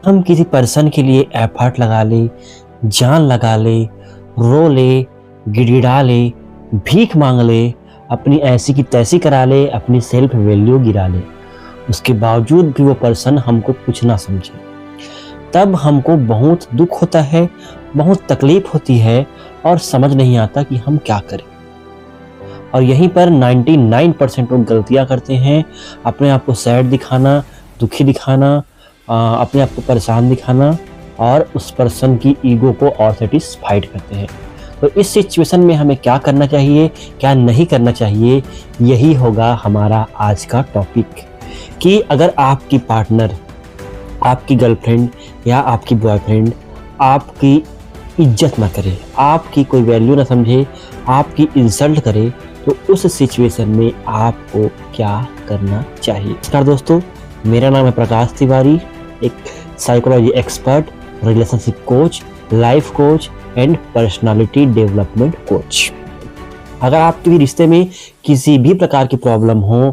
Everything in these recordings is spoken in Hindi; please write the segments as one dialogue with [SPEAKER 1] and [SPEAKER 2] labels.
[SPEAKER 1] हम किसी पर्सन के लिए एफर्ट लगा ले, जान लगा ले, रो ले, गिड़गिड़ा ले, भीख मांग ले, अपनी ऐसी की तैसी करा ले, अपनी सेल्फ वैल्यू गिरा ले, उसके बावजूद भी वो पर्सन हमको कुछ ना समझे, तब हमको बहुत दुख होता है, बहुत तकलीफ होती है और समझ नहीं आता कि हम क्या करें। और यहीं पर 99% लोग गलतियां करते हैं, अपने आप को सैड दिखाना, दुखी दिखाना, अपने आप को परेशान दिखाना और उस पर्सन की ईगो को और सेटिस्फाइड करते हैं। तो इस सिचुएशन में हमें क्या करना चाहिए, क्या नहीं करना चाहिए, यही होगा हमारा आज का टॉपिक। कि अगर आपकी पार्टनर, आपकी गर्लफ्रेंड या आपकी बॉयफ्रेंड आपकी इज्जत ना करे, आपकी कोई वैल्यू ना समझे, आपकी इंसल्ट करे, तो उस सिचुएशन में आपको क्या करना चाहिए। नमस्कार दोस्तों, मेरा नाम है प्रकाश तिवारी, एक psychology expert, relationship coach, life coach and personality development coach. अगर आपके भी रिश्ते में किसी भी प्रकार की प्रॉब्लम हो,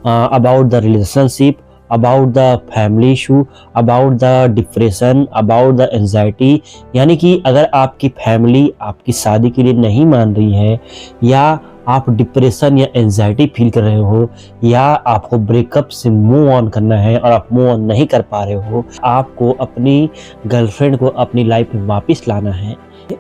[SPEAKER 1] about the relationship, about the family issue, about the depression, about the anxiety, यानी कि अगर आपकी फैमिली आपकी शादी के लिए नहीं मान रही है, या आप डिप्रेशन या एंजाइटी फील कर रहे हो, या आपको ब्रेकअप से मूव ऑन करना है और आप मूव ऑन नहीं कर पा रहे हो, आपको अपनी गर्लफ्रेंड को अपनी लाइफ में वापस लाना है,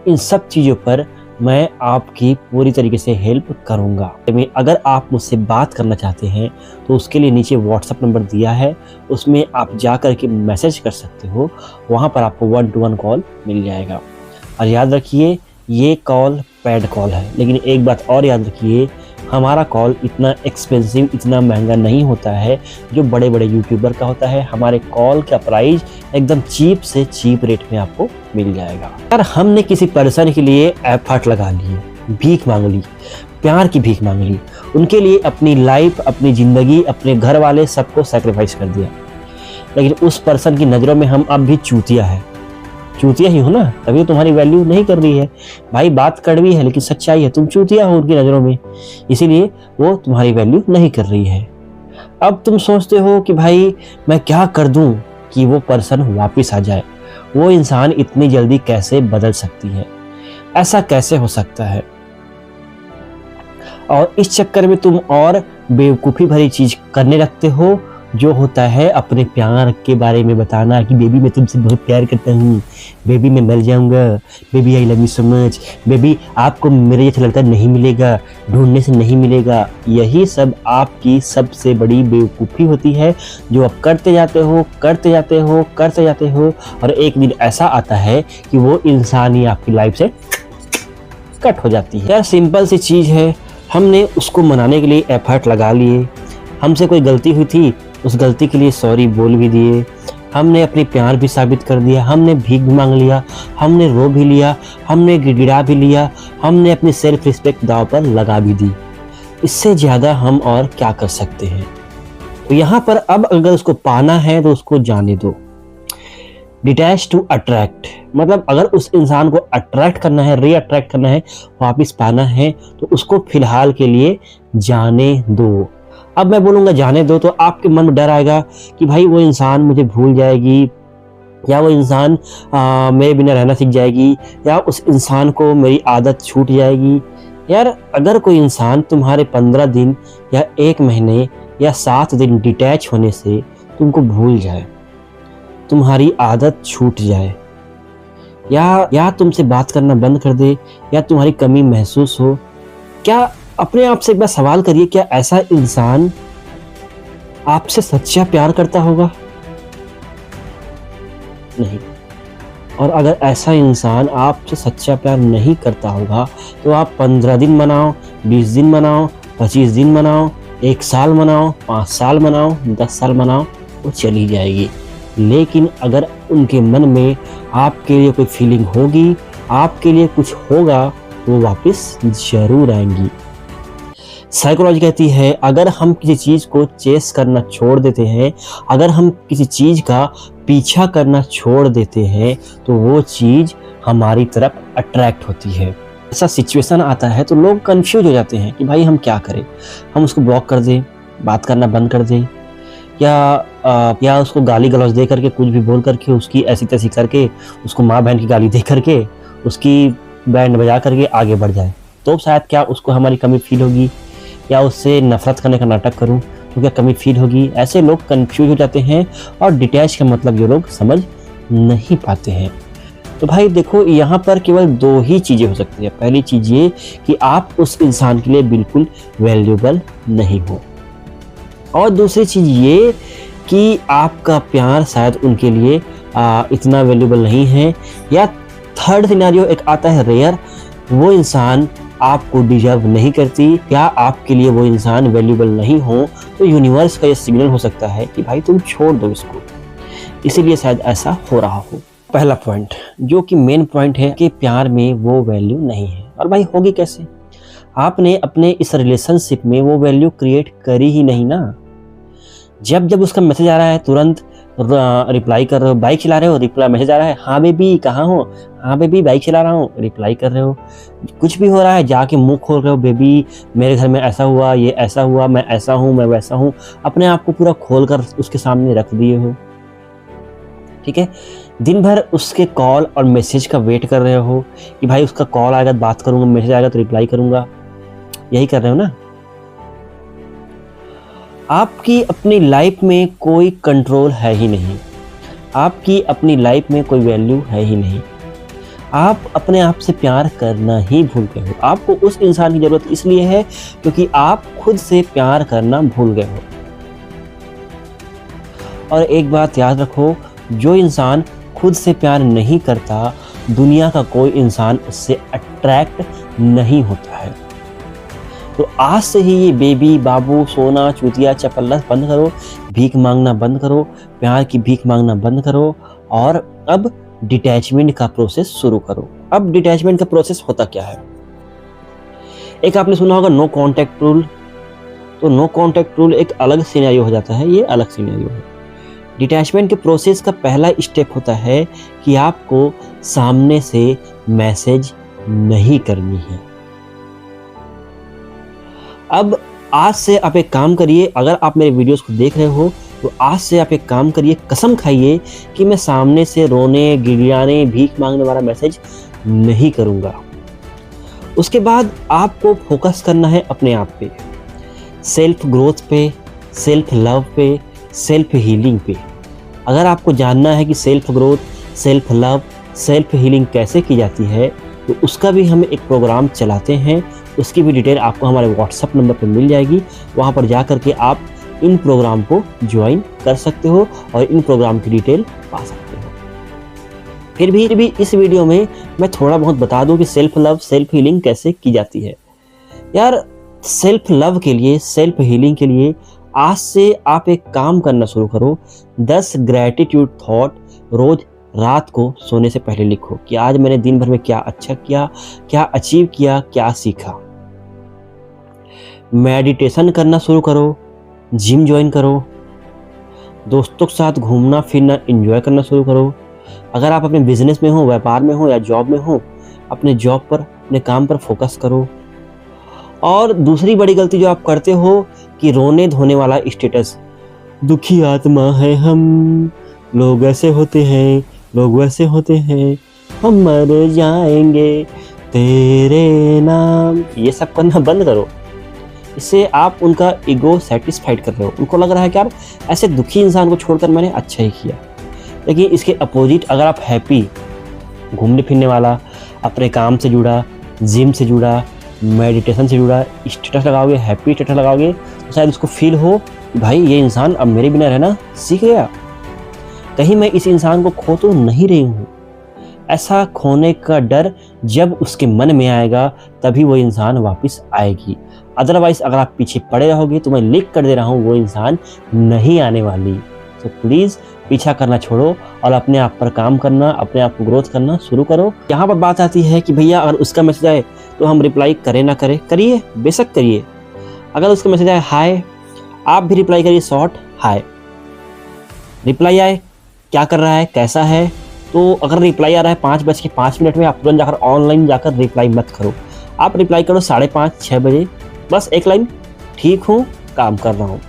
[SPEAKER 1] इन सब चीज़ों पर मैं आपकी पूरी तरीके से हेल्प करूंगा। अगर आप मुझसे बात करना चाहते हैं तो उसके लिए नीचे व्हाट्सएप नंबर दिया है, उसमें आप जा कर के मैसेज कर सकते हो, वहाँ पर आपको 1-to-1 कॉल मिल जाएगा। और याद रखिए, ये कॉल पेड कॉल है, लेकिन एक बात और याद रखिए, हमारा कॉल इतना एक्सपेंसिव, इतना महंगा नहीं होता है जो बड़े बड़े यूट्यूबर का होता है। हमारे कॉल का प्राइस एकदम चीप से चीप रेट में आपको मिल जाएगा। अगर हमने किसी पर्सन के लिए एफर्ट लगा लिए, भीख मांग ली, प्यार की भीख मांग ली, उनके लिए अपनी लाइफ, अपनी ज़िंदगी, अपने घर वाले सबको सेक्रीफाइस कर दिया, लेकिन उस पर्सन की नज़रों में हम अब भी चूतिया है, चूतिया ही हो ना, तभी तुम्हारी वैल्यू नहीं कर रही है। भाई बात कड़वी है लेकिन सच्चाई है, तुम चूतिया हो उनकी नज़रों में, इसीलिए वो तुम्हारी वैल्यू नहीं कर रही है। अब तुम सोचते हो कि भाई मैं क्या कर दूं कि वो पर्सन वापस आ जाए, वो इंसान इतनी जल्दी कैसे बदल सकती है, ऐसा कैसे हो सकता है। और इस चक्कर में तुम और बेवकूफ़ी भरी चीज़ करने लगते हो, जो होता है अपने प्यार के बारे में बताना कि बेबी मैं तुमसे बहुत प्यार करता हूँ, बेबी मैं मर जाऊँगा, baby I love you so much, baby आपको मेरे जैसा लड़का नहीं मिलेगा, ढूंढने से नहीं मिलेगा। यही सब आपकी सबसे बड़ी बेवकूफ़ी होती है, जो आप करते जाते हो, करते जाते हो, करते जाते हो, और एक दिन ऐसा आता है कि वो इंसान ही आपकी लाइफ से कट हो जाती है। यार सिंपल सी चीज़ है, हमने उसको मनाने के लिए एफर्ट लगा लिए, हमसे कोई गलती हुई थी, उस गलती के लिए सॉरी बोल भी दिए, हमने अपनी प्यार भी साबित कर दिया, हमने भीख भी मांग लिया, हमने रो भी लिया, हमने गिड़गिड़ा भी लिया, हमने अपनी सेल्फ रिस्पेक्ट दांव पर लगा भी दी। इससे ज़्यादा हम और क्या कर सकते हैं। तो यहाँ पर अब अगर उसको पाना है तो उसको जाने दो। डिटैच टू अट्रैक्ट, मतलब अगर उस इंसान को अट्रैक्ट करना है, रीअट्रैक्ट करना है, वापस पाना है, तो उसको फिलहाल के लिए जाने दो। अब मैं बोलूँगा जाने दो तो आपके मन में डर आएगा कि भाई वो इंसान मुझे भूल जाएगी, या वो इंसान मेरे बिना रहना सीख जाएगी, या उस इंसान को मेरी आदत छूट जाएगी। यार अगर कोई इंसान तुम्हारे 15 दिन या 1 महीने या 7 दिन डिटैच होने से तुमको भूल जाए, तुम्हारी आदत छूट जाए, या तुमसे बात करना बंद कर दे, या तुम्हारी कमी महसूस हो, क्या अपने आप से एक बार सवाल करिए, क्या ऐसा इंसान आपसे सच्चा प्यार करता होगा? नहीं। और अगर ऐसा इंसान आपसे सच्चा प्यार नहीं करता होगा तो आप 15 दिन मनाओ, 20 दिन मनाओ, 25 दिन मनाओ, 1 साल मनाओ, 5 साल मनाओ, 10 साल मनाओ, वो चली जाएगी। लेकिन अगर उनके मन में आपके लिए कोई फीलिंग होगी, आपके लिए कुछ होगा, तो वो वापस जरूर आएंगी। साइकोलॉजी कहती है अगर हम किसी चीज़ को चेस करना छोड़ देते हैं, अगर हम किसी चीज़ का पीछा करना छोड़ देते हैं, तो वो चीज़ हमारी तरफ अट्रैक्ट होती है। ऐसा सिचुएशन आता है तो लोग कंफ्यूज हो जाते हैं कि भाई हम क्या करें, हम उसको ब्लॉक कर दें, बात करना बंद कर दें, या या उसको गाली गलौज दे करके, कुछ भी बोल करके, उसकी ऐसी तैसी करके, उसको माँ बहन की गाली दे करके, उसकी बैंड बजा करके आगे बढ़ जाए, तो शायद क्या उसको हमारी कमी फील होगी, या उससे नफरत करने का नाटक करूं तो क्या कमी फील होगी। ऐसे लोग कंफ्यूज हो जाते हैं और डिटैच का मतलब ये लोग समझ नहीं पाते हैं। तो भाई देखो, यहाँ पर केवल दो ही चीज़ें हो सकती है। पहली चीज़ ये कि आप उस इंसान के लिए बिल्कुल वैल्यूएबल नहीं हो, और दूसरी चीज़ ये कि आपका प्यार शायद उनके लिए इतना वैल्यूएबल नहीं है, या थर्ड सिनेरियो एक आता है रेयर, वो इंसान आपको डिजर्व नहीं करती, या आपके लिए वो इंसान वैल्यूएबल नहीं हो, तो यूनिवर्स का ये सिग्नल हो सकता है कि भाई तुम छोड़ दो इसको, इसीलिए शायद ऐसा हो रहा हो। पहला पॉइंट जो कि मेन पॉइंट है कि प्यार में वो वैल्यू नहीं है। और भाई होगी कैसे? आपने अपने इस रिलेशनशिप में वो वैल्यू क्रिएट करी ही नहीं ना। जब जब उसका मैसेज आ रहा है तुरंत रिप्लाई कर रहे हो, बाइक चला रहे हो रिप्लाई मैसेज आ रहा है, हाँ बेबी कहाँ हो, हाँ बेबी बाइक चला रहा हूँ, रिप्लाई कर रहे हो। कुछ भी हो रहा है जाके मुंह खोल रहे हो, बेबी मेरे घर में ऐसा हुआ, ये ऐसा हुआ, मैं ऐसा हूँ, मैं वैसा हूँ, अपने आप को पूरा खोल कर उसके सामने रख दिए हो। ठीक है, दिन भर उसके कॉल और मैसेज का वेट कर रहे हो कि भाई उसका कॉल आएगा तो बात करूंगा, मैसेज आएगा तो रिप्लाई करूंगा, यही कर रहे हो ना। आपकी अपनी लाइफ में कोई कंट्रोल है ही नहीं, आपकी अपनी लाइफ में कोई वैल्यू है ही नहीं, आप अपने आप से प्यार करना ही भूल गए हो। आपको उस इंसान की जरूरत इसलिए है क्योंकि आप खुद से प्यार करना भूल गए हो। और एक बात याद रखो, जो इंसान खुद से प्यार नहीं करता, दुनिया का कोई इंसान उससे अट्रैक्ट नहीं होता है। तो आज से ही ये बेबी, बाबू, सोना, चूतिया, चपल्ला बंद करो, भीख मांगना बंद करो, प्यार की भीख मांगना बंद करो, और अब डिटैचमेंट का प्रोसेस शुरू करो। अब डिटैचमेंट का प्रोसेस होता क्या है? एक आपने सुना होगा नो कॉन्टैक्ट रूल। तो नो कॉन्टैक्ट रूल एक अलग सिनेरियो हो जाता है, ये अलग सिनेरियो है। डिटैचमेंट के प्रोसेस का पहला स्टेप होता है कि आपको सामने से मैसेज नहीं करनी है। अब आज से आप एक काम करिए, अगर आप मेरे वीडियोस को देख रहे हो तो आज से आप एक काम करिए, कसम खाइए कि मैं सामने से रोने, गिड़गिड़ाने, भीख मांगने वाला मैसेज नहीं करूंगा। उसके बाद आपको फोकस करना है अपने आप पे, सेल्फ ग्रोथ पे, सेल्फ लव पे, सेल्फ हीलिंग पे। अगर आपको जानना है कि self growth, self love, self healing कैसे की जाती है, तो उसका भी हम एक प्रोग्राम चलाते हैं। उसकी भी डिटेल आपको हमारे व्हाट्सएप नंबर पर मिल जाएगी। वहाँ पर जा करके आप इन प्रोग्राम को ज्वाइन कर सकते हो और इन प्रोग्राम की डिटेल पा सकते हो। फिर भी इस वीडियो में मैं थोड़ा बहुत बता दूं कि सेल्फ लव, सेल्फ हीलिंग कैसे की जाती है। यार, सेल्फ लव के लिए, सेल्फ हीलिंग के लिए आज से आप एक काम करना शुरू करो। 10 ग्रैटिट्यूड थॉट रोज रात को सोने से पहले लिखो कि आज मैंने दिन भर में क्या अच्छा किया, क्या अचीव किया, क्या सीखा। मेडिटेशन करना शुरू करो, जिम ज्वाइन करो, दोस्तों के साथ घूमना फिरना एंजॉय करना शुरू करो। अगर आप अपने बिजनेस में हो, व्यापार में हो या जॉब में हो, अपने जॉब पर, अपने काम पर फोकस करो। और दूसरी बड़ी गलती जो आप करते हो कि रोने धोने वाला स्टेटस, दुखी आत्मा है हम, लोग ऐसे होते हैं, लोग वैसे होते हैं, हम मर जाएंगे तेरे नाम, ये सब करना बंद करो। इससे आप उनका ईगो सेटिस्फाइड कर रहे हो। उनको लग रहा है कि यार ऐसे दुखी इंसान को छोड़कर मैंने अच्छा ही किया। लेकिन इसके अपोजिट अगर आप हैप्पी, घूमने फिरने वाला, अपने काम से जुड़ा, जिम से जुड़ा, मेडिटेशन से जुड़ा स्टेटस लगाओगे, हैप्पी स्टेटस लगाओगे, तो शायद उसको फील हो कि भाई ये इंसान अब मेरे बिना रहना सीख गया, कहीं मैं इस इंसान को खो तो नहीं रही हूँ। ऐसा खोने का डर जब उसके मन में आएगा तभी वो इंसान वापस आएगी। अदरवाइज अगर आप पीछे पड़े रहोगे तो मैं लिख कर दे रहा हूँ वो इंसान नहीं आने वाली। तो प्लीज़ पीछा करना छोड़ो और अपने आप पर काम करना, अपने आप को ग्रोथ करना शुरू करो। यहाँ पर बात आती है कि भैया अगर उसका मैसेज आए तो हम रिप्लाई करें ना करें। करिए, बेशक करिए। अगर उसका मैसेज आए हाय, आप भी रिप्लाई करिए शॉर्ट हाय। रिप्लाई आए क्या कर रहा है, कैसा है, तो अगर रिप्लाई आ रहा है 5:05 में, आप तुरंत जाकर ऑनलाइन जाकर रिप्लाई मत करो। आप रिप्लाई करो 5:30-6 बजे, बस एक लाइन, ठीक हूँ, काम कर रहा हूँ।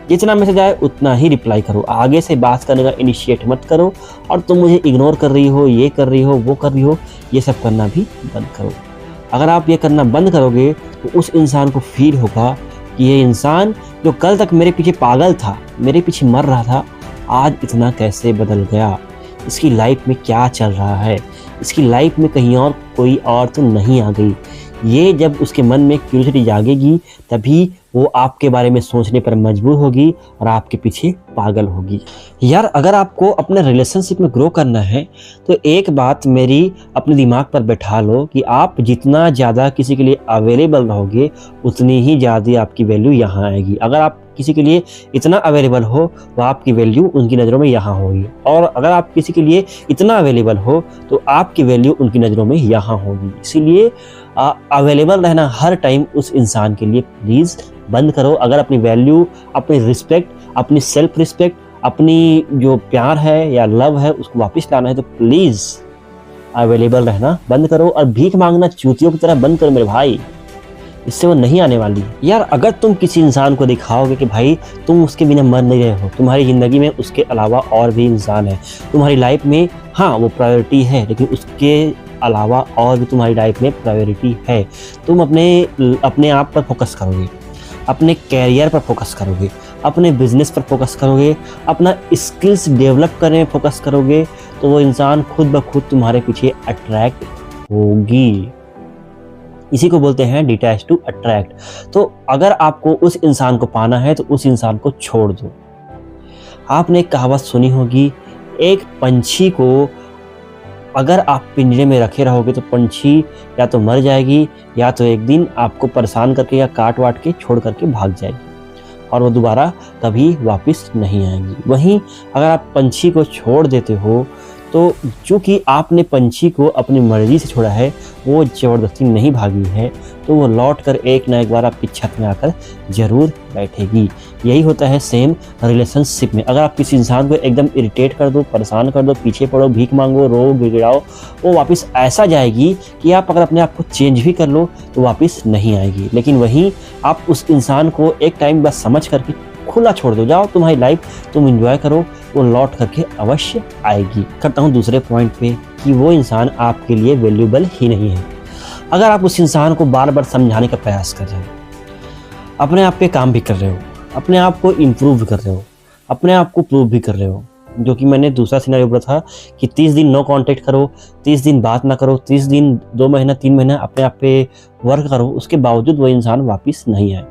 [SPEAKER 1] जितना मैसेज आए उतना ही रिप्लाई करो, आगे से बात करने का इनिशिएट मत करो। और तुम मुझे इग्नोर कर रही हो, ये कर रही हो, वो कर रही हो, ये सब करना भी बंद करो। अगर आप ये करना बंद करोगे तो उस इंसान को फील होगा कि ये इंसान जो कल तक मेरे पीछे पागल था, मेरे पीछे मर रहा था, आज इतना कैसे बदल गया, इसकी लाइफ में क्या चल रहा है, इसकी लाइफ में कहीं और कोई और तो नहीं आ गई। ये जब उसके मन में क्यूरियोसिटी जागेगी तभी वो आपके बारे में सोचने पर मजबूर होगी और आपके पीछे पागल होगी। यार अगर आपको अपने रिलेशनशिप में ग्रो करना है तो एक बात मेरी अपने दिमाग पर बैठा लो कि आप जितना ज़्यादा किसी के लिए अवेलेबल रहोगे उतनी ही ज़्यादा आपकी वैल्यू यहाँ आएगी। अगर आप किसी के लिए इतना अवेलेबल हो तो आपकी वैल्यू उनकी नज़रों में यहाँ होगी, और अगर आप किसी के लिए इतना अवेलेबल हो तो आपकी वैल्यू उनकी नज़रों में यहाँ होगी। इसीलिए अवेलेबल रहना हर टाइम उस इंसान के लिए प्लीज़ बंद करो। अगर अपनी वैल्यू, अपनी रिस्पेक्ट, अपनी सेल्फ रिस्पेक्ट, अपनी जो प्यार है या लव है उसको वापस लाना है तो प्लीज़ अवेलेबल रहना बंद करो। और भीख मांगना चूतियों की तरह बंद करो मेरे भाई, इससे वो नहीं आने वाली। यार अगर तुम किसी इंसान को दिखाओगे कि भाई तुम उसके बिना मर नहीं रहे हो, तुम्हारी ज़िंदगी में उसके अलावा और भी इंसान है, तुम्हारी लाइफ में हाँ वो प्रायोरिटी है लेकिन उसके अलावा और भी तुम्हारी लाइफ में प्रायोरिटी है, तुम अपने आप पर फोकस करोगे, अपने कैरियर पर फोकस करोगे, अपने बिजनेस पर फोकस करोगे, अपना स्किल्स डेवलप करने में फोकस करोगे, तो वो इंसान खुद ब खुद तुम्हारे पीछे अट्रैक्ट होगी। इसी को बोलते हैं डिटैच टू अट्रैक्ट। तो अगर आपको उस इंसान को पाना है तो उस इंसान को छोड़ दो। आपने एक कहावत सुनी होगी, एक पंछी को अगर आप पिंजरे में रखे रहोगे तो पंछी या तो मर जाएगी या तो एक दिन आपको परेशान करके या काट वाट के छोड़ करके भाग जाएगी और वो दोबारा कभी वापस नहीं आएगी। वहीं अगर आप पंछी को छोड़ देते हो तो चूँकि आपने पंछी को अपनी मर्ज़ी से छोड़ा है, वो ज़बरदस्ती नहीं भागी है, तो वो लौट कर एक ना एक बार आपकी छत में आकर ज़रूर बैठेगी। यही होता है सेम रिलेशनशिप में। अगर आप किसी इंसान को एकदम इरिटेट कर दो, परेशान कर दो, पीछे पड़ो, भीख मांगो, रो गिड़गिड़ाओ, वो वापस ऐसा जाएगी कि आप अगर अपने आप को चेंज भी कर लो तो वापस नहीं आएगी। लेकिन वहीं आप उस इंसान को एक टाइम बस समझ करके खुला छोड़ दो, जाओ तुम्हारी लाइफ तुम एंजॉय करो, वो लौट करके अवश्य आएगी। करता हूँ दूसरे पॉइंट पे कि वो इंसान आपके लिए वैल्यूएबल ही नहीं है। अगर आप उस इंसान को बार बार समझाने का प्रयास कर रहे हो, अपने आप पे काम भी कर रहे हो, अपने आप को इम्प्रूव भी कर रहे हो, अपने आप को प्रूव भी कर रहे हो, जो कि मैंने दूसरा सिनेरियो बोला था कि 30 दिन नो कांटेक्ट करो, 30 दिन बात ना करो, 30 दिन 2 महीना 3 महीना अपने आप पे वर्क करो, उसके बावजूद वो इंसान वापस नहीं आए।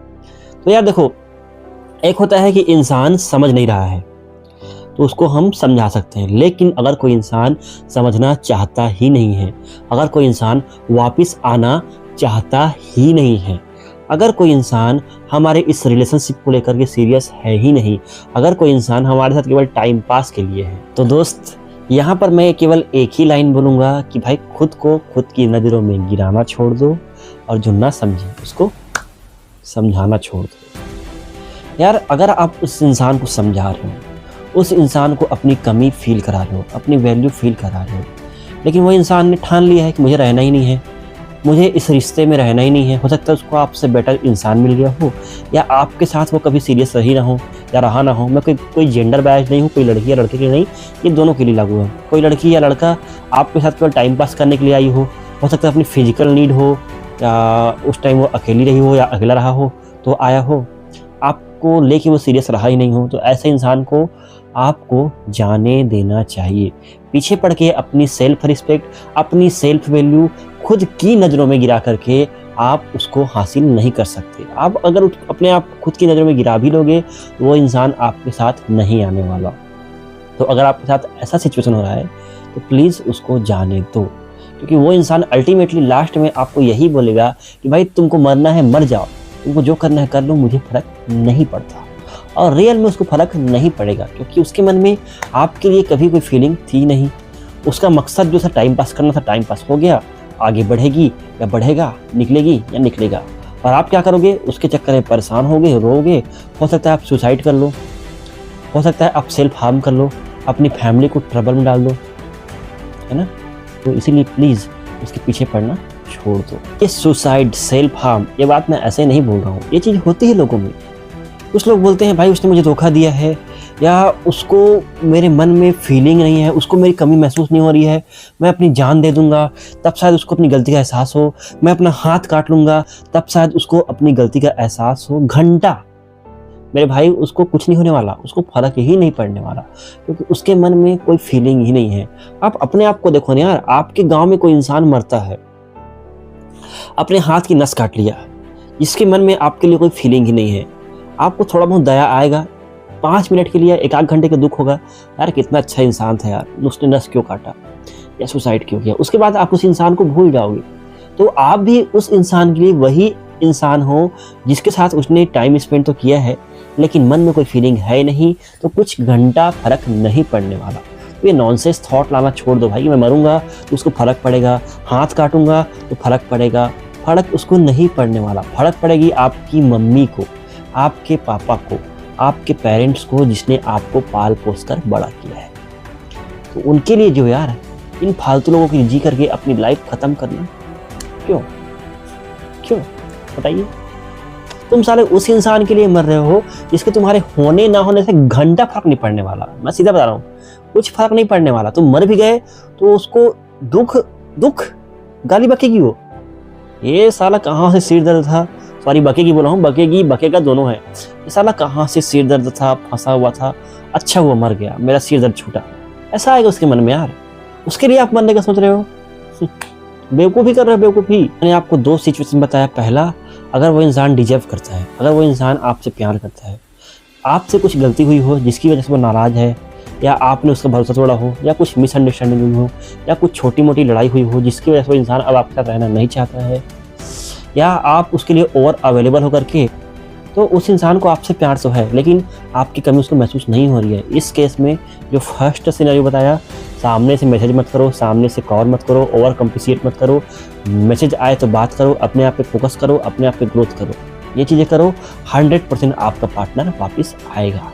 [SPEAKER 1] तो यार देखो, एक होता है कि इंसान समझ नहीं रहा है तो उसको हम समझा सकते हैं, लेकिन अगर कोई इंसान समझना चाहता ही नहीं है, अगर कोई इंसान वापस आना चाहता ही नहीं है, अगर कोई इंसान हमारे इस रिलेशनशिप को लेकर के सीरियस है ही नहीं, अगर कोई इंसान हमारे साथ केवल टाइम पास के लिए है, तो दोस्त यहाँ पर मैं केवल एक ही लाइन बोलूँगा कि भाई खुद को खुद की नज़रों में गिराना छोड़ दो और जो ना समझे उसको समझाना छोड़ दो। यार अगर आप उस इंसान को समझा रहे हो, उस इंसान को अपनी कमी फील करा रहे हो, अपनी वैल्यू फील करा रहे हो, लेकिन वो इंसान ने ठान लिया है कि मुझे रहना ही नहीं है, मुझे इस रिश्ते में रहना ही नहीं है, हो सकता है उसको आपसे बेटर इंसान मिल गया हो या आपके साथ वो कभी सीरियस रही ना हो या रहा ना हो। मैं कोई जेंडर बैच नहीं हूँ, कोई लड़की या लड़के के लिए नहीं, ये दोनों के लिए लागू है। कोई लड़की या लड़का आपके साथ केवल टाइम पास करने के लिए आई हो सकता है अपनी फिजिकल नीड हो या उस टाइम वो अकेली रही हो या अकेला रहा हो तो आया हो, आपको लेके वो सीरियस रहा ही नहीं हो, तो ऐसे इंसान को आपको जाने देना चाहिए। पीछे पड़ के अपनी सेल्फ रिस्पेक्ट, अपनी सेल्फ वैल्यू खुद की नज़रों में गिरा करके आप उसको हासिल नहीं कर सकते। आप अगर अपने आप खुद की नज़रों में गिरा भी लोगे तो वो इंसान आपके साथ नहीं आने वाला। तो अगर आपके साथ ऐसा सिचुएशन हो रहा है तो प्लीज़ उसको जाने दो, क्योंकि वो इंसान अल्टीमेटली लास्ट में आपको यही बोलेगा कि भाई तुमको मरना है मर जाओ, तुमको जो करना है कर लो, मुझे फ़र्क नहीं पड़ता। और रियल में उसको फ़र्क नहीं पड़ेगा, क्योंकि उसके मन में आपके लिए कभी कोई फीलिंग थी नहीं। उसका मकसद जो था टाइम पास करना था, टाइम पास हो गया, आगे बढ़ेगी या बढ़ेगा, निकलेगी या निकलेगा। और आप क्या करोगे, उसके चक्कर में परेशान होगे, रोगे, हो सकता है आप सुसाइड कर लो, हो सकता है आप सेल्फ हार्म कर लो, अपनी फैमिली को ट्रबल में डाल दो, है ना। तो इसीलिए प्लीज़ उसके पीछे पड़ना छोड़ दो। ये सुसाइड, सेल्फ हार्म, ये बात मैं ऐसे नहीं बोल रहा हूँ, ये चीज़ होती है लोगों में, कुछ लोग बोलते हैं भाई उसने मुझे धोखा दिया है, या उसको मेरे मन में फीलिंग नहीं है, उसको मेरी कमी महसूस नहीं हो रही है, मैं अपनी जान दे दूंगा तब शायद उसको अपनी गलती का एहसास हो, मैं अपना हाथ काट लूँगा तब शायद उसको अपनी गलती का एहसास हो। घंटा मेरे भाई उसको कुछ नहीं होने वाला, उसको फर्क ही नहीं पड़ने वाला, क्योंकि उसके मन में कोई फीलिंग ही नहीं है। आप अपने आप को देखो ना यार, आपके गांव में कोई इंसान मरता है, अपने हाथ की नस काट लिया, जिसके मन में आपके लिए कोई फीलिंग ही नहीं है, आपको थोड़ा बहुत दया आएगा, 5 मिनट के लिए, 1 आध घंटे का दुख होगा, यार कितना अच्छा इंसान था यार, उसने नस क्यों काटा या सुसाइड क्यों किया। उसके बाद आप उस इंसान को भूल जाओगे। तो आप भी उस इंसान के लिए वही इंसान हो जिसके साथ उसने टाइम स्पेंड तो किया है, लेकिन मन में कोई फीलिंग है नहीं, तो कुछ घंटा फर्क नहीं पड़ने वाला। तो ये नॉनसेंस थॉट लाना छोड़ दो भाई। मैं मरूंगा तो उसको फर्क पड़ेगा, हाथ काटूंगा तो फर्क पड़ेगा, फर्क उसको नहीं पड़ने वाला। फर्क पड़ेगी आपकी मम्मी को, आपके पापा को, आपके पेरेंट्स को, जिसने आपको पाल पोस कर बड़ा किया है। तो उनके लिए जो यार इन फालतू लोगों की जी करके अपनी लाइफ खत्म करना क्यों बताइए। तुम साले उस इंसान के लिए मर रहे हो जिसके तुम्हारे होने ना होने से घंटा फर्क नहीं पड़ने वाला। मैं सीधा बता रहा हूँ, कुछ फर्क नहीं पड़ने वाला। तुम मर भी गए तो उसको दुख गाली बकेगी वो, ये साला कहाँ से सिर दर्द था, सॉरी बकेगी बोला हूँ, बकेगी बकेगा दोनों है। ये साला कहाँ से सिर दर्द था, फंसा हुआ था, अच्छा हुआ मर गया, मेरा सिर दर्द छूटा, ऐसा आएगा उसके मन में यार। उसके लिए आप मरने का सोच रहे हो, बेवकूफ़ी कर रहे हो, बेवकूफ़ी। मैंने आपको 2 सिचुएशन बताया। पहला, अगर वो इंसान डिजर्व करता है, अगर वो इंसान आपसे प्यार करता है, आपसे कुछ गलती हुई हो जिसकी वजह से वो नाराज़ है, या आपने उसका भरोसा तोड़ा हो, या कुछ मिसअंडरस्टैंडिंग हुई हो, या कुछ छोटी मोटी लड़ाई हुई हो जिसकी वजह से वो इंसान अब आपके साथ रहना नहीं चाहता है, या आप उसके लिए ओवर अवेलेबल होकर के, तो उस इंसान को आपसे प्यार तो है लेकिन आपकी कमी उसको महसूस नहीं हो रही है। इस केस में जो फर्स्ट सिनेरियो बताया, सामने से मैसेज मत करो, सामने से कॉल मत करो, ओवर कॉम्प्लिकेट मत करो, मैसेज आए तो बात करो, अपने आप पे फोकस करो, अपने आप पे ग्रोथ करो, ये चीज़ें करो, 100% आपका पार्टनर वापस आएगा।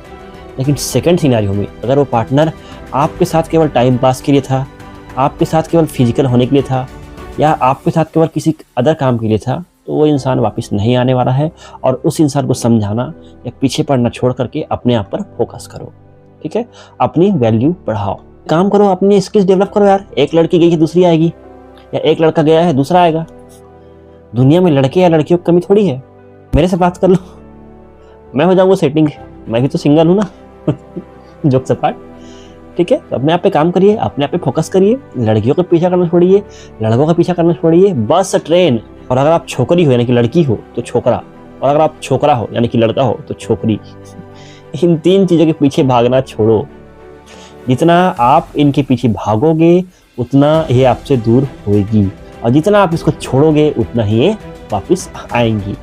[SPEAKER 1] लेकिन सेकंड सिनेरियो में अगर वो पार्टनर आपके साथ केवल टाइम पास के लिए था, आपके साथ केवल फिजिकल होने के लिए था, या आपके साथ केवल किसी अदर काम के लिए था, तो वो इंसान वापस नहीं आने वाला है। और उस इंसान को समझाना या पीछे पड़ना छोड़ करके अपने आप पर फोकस करो, ठीक है, अपनी वैल्यू बढ़ाओ, काम करो, अपनी स्किल्स डेवलप करो यार। एक लड़की गई है दूसरी आएगी, या एक लड़का गया है दूसरा आएगा। दुनिया में लड़के या लड़कियों की कमी थोड़ी है। मेरे से बात कर लो, मैं हो जाऊंगा सेटिंग, मैं भी तो सिंगल हूँ ना। जोक सपाट, ठीक है। तो अपने आप पे काम करिए, अपने आप पे फोकस करिए, लड़कियों का पीछा करना छोड़िए, लड़कों का पीछा करना छोड़िए, बस ट्रेन। और अगर आप छोकरी हो यानी कि लड़की हो तो छोकरा, और अगर आप छोकरा हो यानी कि लड़का हो तो छोकरी। इन 3 चीज़ों के पीछे भागना छोड़ो। जितना आप इनके पीछे भागोगे उतना ये आपसे दूर होएगी, और जितना आप इसको छोड़ोगे उतना ही ये वापस आएंगी,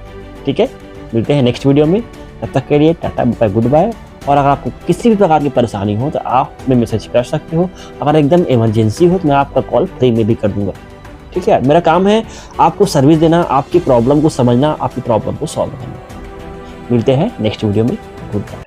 [SPEAKER 1] ठीक है। मिलते हैं नेक्स्ट वीडियो में, तब तक के लिए टाटा बाय गुड बाय। और अगर आपको किसी भी प्रकार की परेशानी हो तो आप हमें मैसेज कर सकते हो। अगर एकदम इमरजेंसी हो तो मैं आपका कॉल फ्री में भी कर दूंगा, ठीक है। मेरा काम है आपको सर्विस देना, आपकी प्रॉब्लम को समझना, आपकी प्रॉब्लम को सॉल्व करना। मिलते हैं नेक्स्ट वीडियो में, गुड बाय।